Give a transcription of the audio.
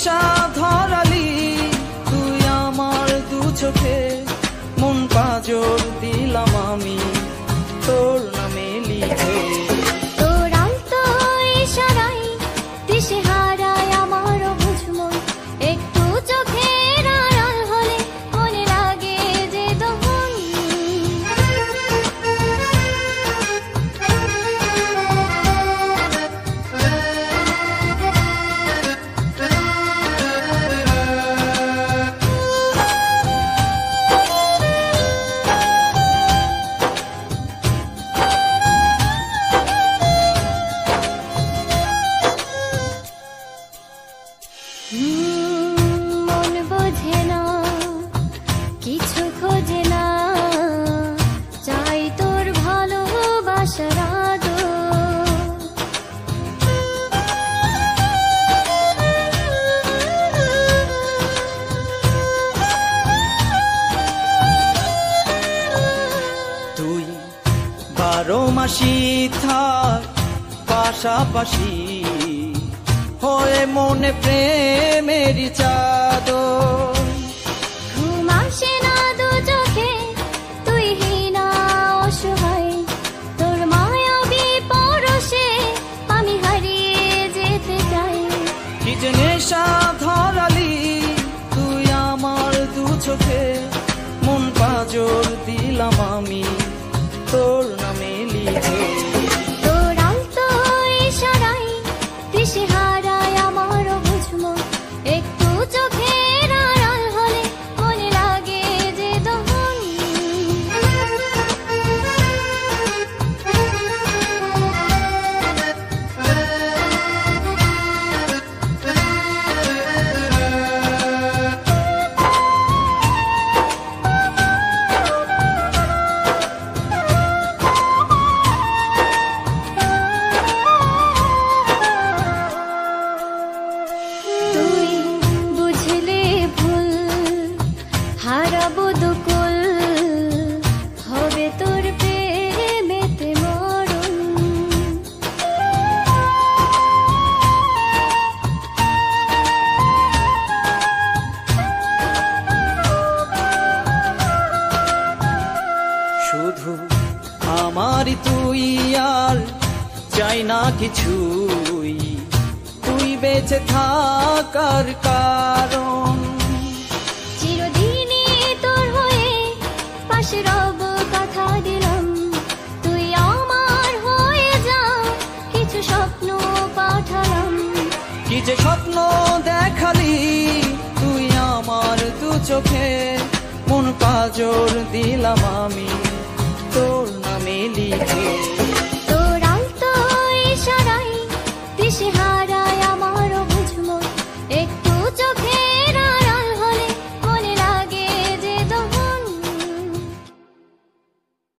নেশা ধরালি তুই আমার দু চোখে, মন পাজর দিলাম আমি তোর নামে লিখে। তোর আলতো ইশারায় দিশে হারায় আমার বুঝ মন, একটু চোখের আড়াল হলে মনে লাগে যে দহন। মন বোঝে না, কিছু খোঁজে না, চাই তোর ভালোবাসার আদর। তুই 12 মাসি থাক পাশাপাশি হয়ে মনে প্রেমেরই চাদর। ঘুম আসে না দু চোখে তুই হীনা অসহায়, তোর মায়াবী পরশে আমি হারিয়ে যেতে চাই। কি যে নেশা ধরালি তুই আমার দু চোখে, মন পাজর দিলাম আমি তোর নামে লিখে। তোর আলতো ইশারায় দিশে হারায় আমার বুঝ মন, একটু চোখের আড়াল হলে মনে লাগে যে দহন। তুই বুঝলে ভুল, হারাবো দুকুল, হবে তোর প্রেমেতে মরণ। শুধু আমারই তুই আর চাই না কিছুই, তুই বেঁচে থাকার কারণ। চিরদিনই তোর হয়ে পাশে রব কথা দিলাম, তুই আমার হয়ে যা, কিছু স্বপ্ন পাঠালাম। কি যে স্বপ্ন দেখালি তুই আমার দু চোখে, মন পাজর দিলাম আমি